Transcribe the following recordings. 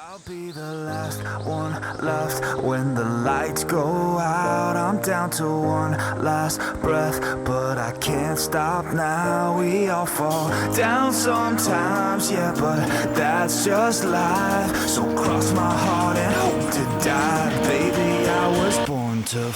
I'll be the last one left when the lights go out. I'm down to one last breath, but I can't stop now. We all fall down sometimes, yeah, but that's just life. So cross my heart and hope to die. Baby, I was born to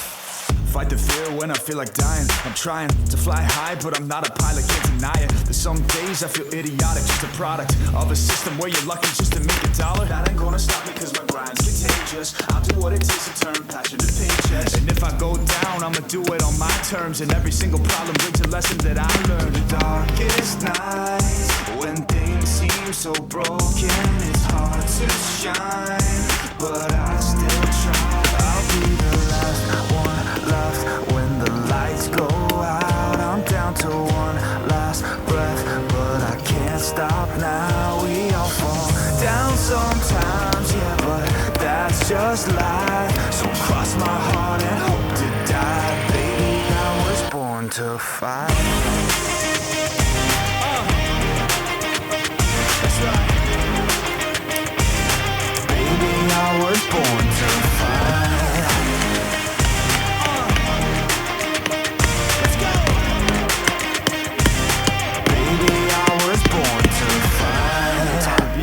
fight the fear when I feel like dying. I'm trying to fly high, but I'm not a pilot, can't deny it. There's some days I feel idiotic, just a product of a system where you're lucky just to make a dollar. That ain't gonna stop me cause my grind's contagious. I'll do what it takes to turn passion to paychecks. And if I go down, I'ma do it on my terms. And every single problem brings a lesson that I learned. The darkest nights, when things seem so broken, it's hard to shine, but I still try. I'll be the last one left when the lights go out. I'm down to one last breath, but I can't stop now. We all fall down sometimes, yeah, but that's just life. So cross my heart and hope to die. Baby, I was born to fight. That's right. Baby, I was born to fight.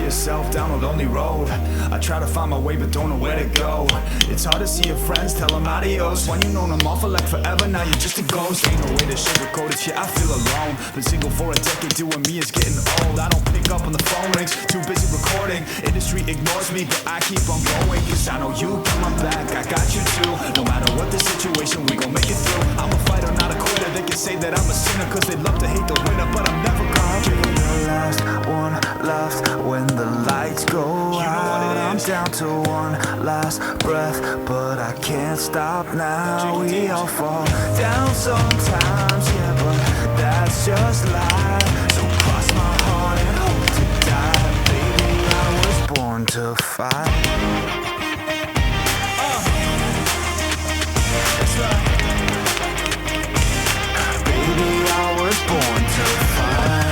Yourself down a lonely road. I try to find my way but don't know where to go. It's hard to see your friends, tell them adios. When you know them all for like forever, now you're just a ghost. Ain't no way to sugarcoat it, yeah, I feel alone. Been single for a decade, doing me is getting old. I don't pick up on the phone rings, too busy recording. Industry ignores me, but I keep on going. Cause I know you got my back, I got you too. No matter what the situation, we gon' make it through. I'm a fighter, not a quitter. They can say that I'm a sinner cause they love to hate the winner, but I'm never gonna be the last one left when the lights go out. I'm down to one last breath, but I can't stop now. We all fall down sometimes, yeah, but that's just life. So cross my heart and hope to die. Baby, I was born to fight. That's right. Baby, I was born to fight.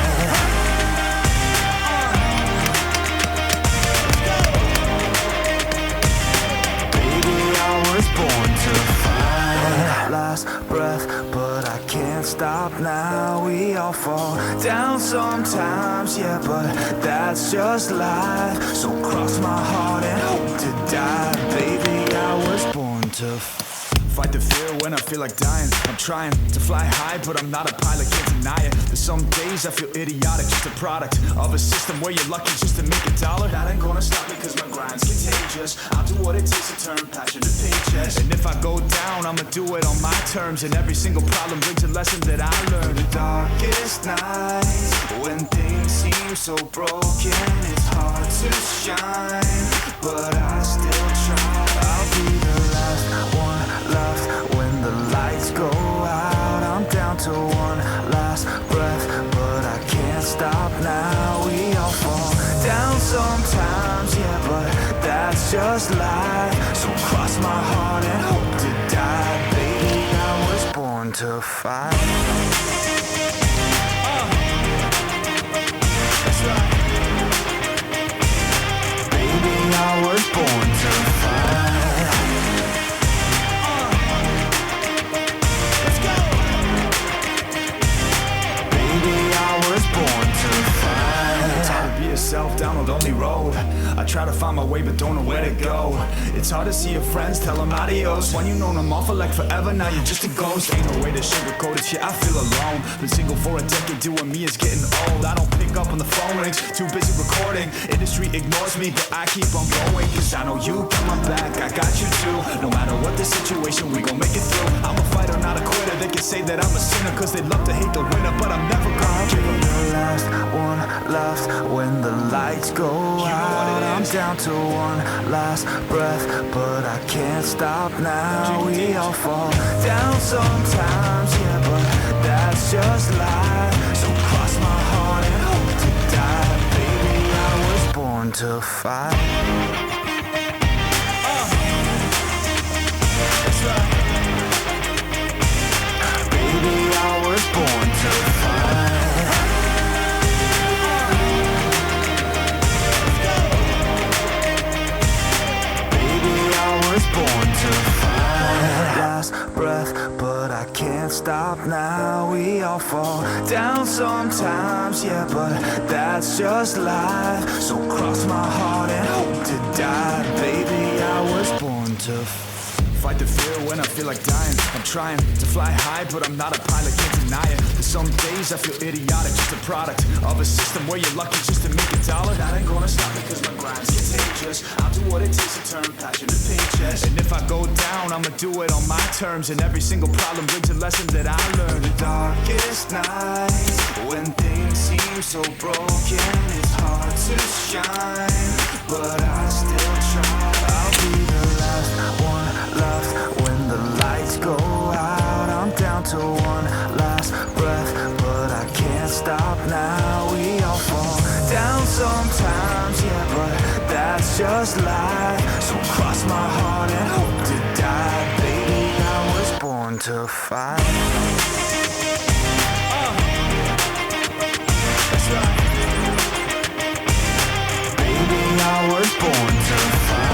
Born to fight. Last breath, but I can't stop now. We all fall down sometimes, yeah, but that's just life. So cross my heart and hope to die. Baby, I was born to fight the fear when I feel like dying. I'm trying to fly high, but I'm not a pilot, can't deny it. There's some days I feel idiotic, just a product of a system where you're lucky just to make a dollar. That ain't gonna stop me cause my grind's contagious. I'll do what it takes to turn passion to paychecks. And if I go down, I'ma do it on my terms. And every single problem brings a lesson that I learned. The darkest nights, when things seem so broken, it's hard to shine, but I still try. I'll be the last one left when the lights go out. I'm down to one last breath, but I can't stop now. We all fall down sometimes, yeah, but that's just life. So cross my heart and hope to die. Baby, I was born to fight. That's right. Baby, I was born to fight. Yourself down a lonely road. I try to find my way but don't know where to go. It's hard to see your friends, tell them adios. When you know them all for like forever, now you're just a ghost. Ain't no way to sugarcoat it, yeah, I feel alone. Been single for a decade, doing me is getting old. I don't pick up on the phone rings, too busy recording. Industry ignores me, but I keep on going. Cause I know you got my back, I got you too. No matter what the situation, we gon' make it through. I'm a fighter, not a quitter. They can say that I'm a sinner cause they love to hate the winner, but I'm never gonna be the last one left when the lights go out. I'm down to one last breath, but I can't stop now. We all fall down sometimes, yeah, but that's just life. So cross my heart and hope to die. Baby, I was born to fight. That's right. Baby, I was born to fight. stop now, we all fall down sometimes, yeah, but that's just life. So cross my heart and hope to die. Baby, I was born to fight the fear when I feel like dying. I'm trying to fly high, but I'm not a pilot, can't deny it. There's some days I feel idiotic, just a product of a system where you're lucky just to make a dollar. That ain't gonna stop me cause my grind's contagious. I'll do what it takes to turn passion to paychecks. And if I go down, I'ma do it on my terms. And every single problem brings a lesson that I learned. The darkest nights, when things seem so broken, it's hard to shine, but I still try. I'll be the last one left when the lights go out. I'm down to one last breath, but I can't stop now. We all fall down sometimes, yeah, but that's just life. So cross my heart and hope to die. Baby, I was born to fight. That's right. Baby, I was born to fight.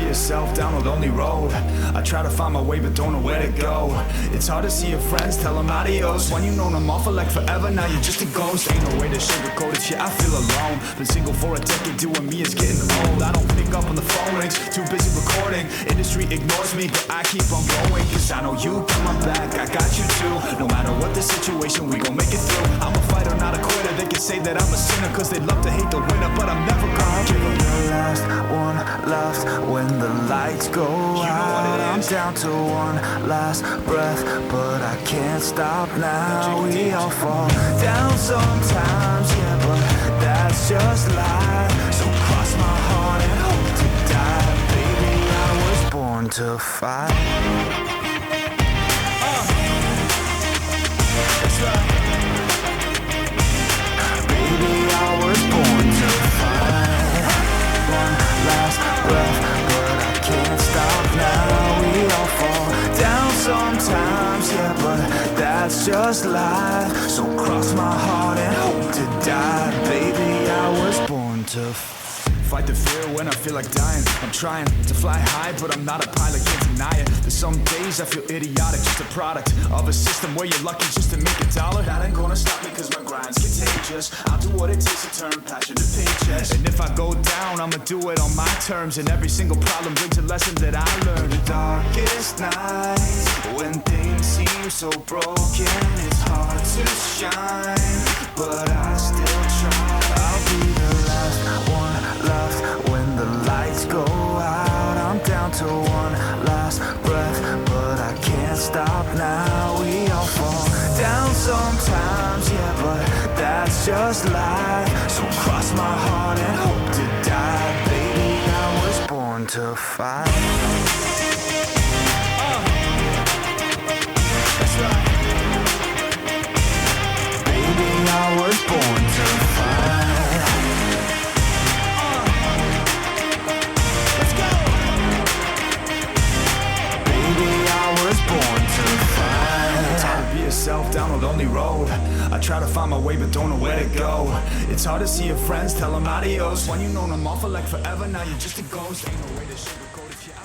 Yourself down a lonely road. I try to find my way but don't know where to go. It's hard to see your friends, tell them adios. When you've known them all for like forever, now you're just a ghost. Ain't no way to sugarcoat it, shit, I feel alone. Been single for a decade, doing me is getting old. I don't pick up on the phone rings, too busy recording. Industry ignores me, but I keep on going. Cause I know you got my back, I got you too. No matter what the situation, we gon' make it through. I'm a fighter, not a quitter. They can say that I'm a sinner cause they love to hate the winner, but I'm never gonna give them the last one left when the lights go out. I'm down to one last breath, but I can't stop now. We all fall down sometimes, yeah, but that's just life. So cross my heart and hope to die. Baby, I was born to fight. That's right. Baby, I was born to fight. One last breath, but I can't stop now. We all fall down sometimes, yeah, but that's just life. So cross my heart and hope to die. Baby, I was born to fight the fear when I feel like dying. I'm trying to fly high, but I'm not a pilot, can't deny it. There's some days I feel idiotic, just a product of a system where you're lucky just to make a dollar. That ain't gonna stop me cause my grind's contagious. I'll do what it takes to turn passion to paychecks. And if I go down, I'ma do it on my terms. And every single problem brings a lesson that I learned. The darkest nights, when things seem so broken, it's hard to shine, but I still try. I'll be the last one left when the lights go out. I'm down to one last breath, but I can't stop now. We all fall down sometimes, yeah, but that's just life. So cross my heart and hope to die. Baby, I was born to fight. That's right. Baby, I was born to fight. Yourself down a lonely road. I try to find my way but don't know where to go. It's hard to see your friends, tell them adios. When you've known them all for like forever, now you're just a ghost. Ain't no way to sugarcoat it, yeah.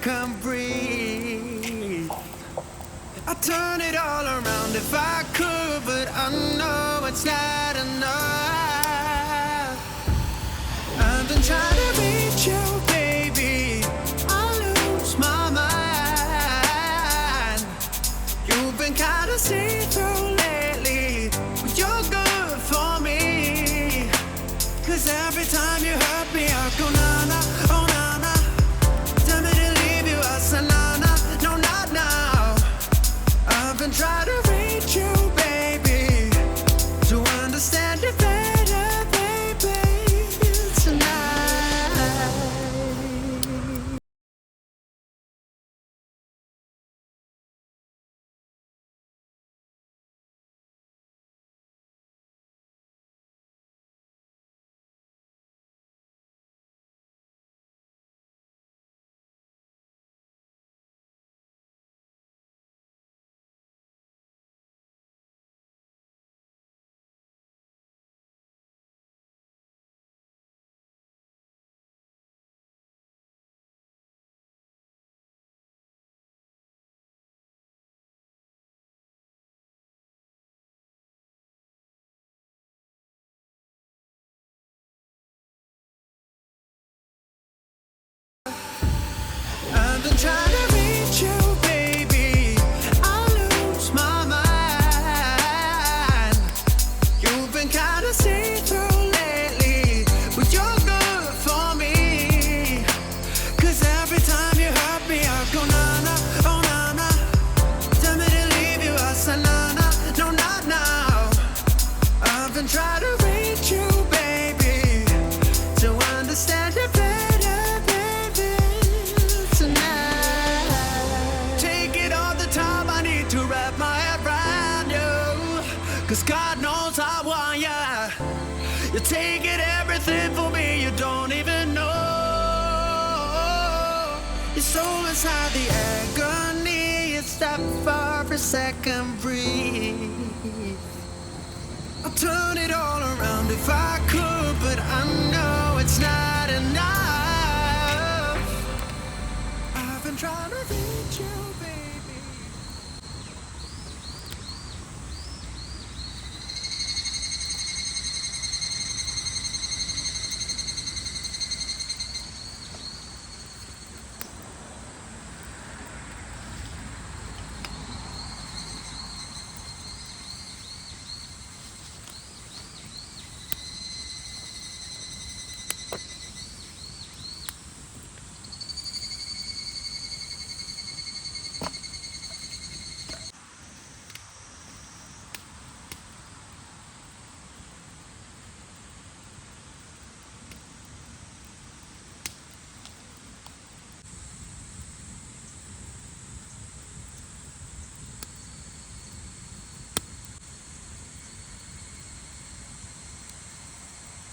second breathe. I turn it all around if I could, but I know it's not enough. I've been trying to reach you, baby. I lose my mind. You've been kinda see-through lately, but you're good for me. 'Cause every time you hurt me, I go na-na, oh na-na. Tell me to leave you, I say na-na, no not now. I've been trying to reach you, baby, to understand you better, baby, tonight. I've been trying to reach you, baby. I lose my mind. You've been kinda see-through lately, but you're good for me. 'Cause every time you hurt me, I go na-na, oh na-na. Tell me to leave you, I say na-na, no not now. I've been trying to reach you, baby, to understand you better, baby, tonight. Take it all the time, I need to wrap my head around you. 'Cause God knows I want ya. You're taking everything for me, you don't even know. Your soul inside the agony, you stop for a second breathe. I'll turn it all around if I could, but I know it's not enough. I've been trying to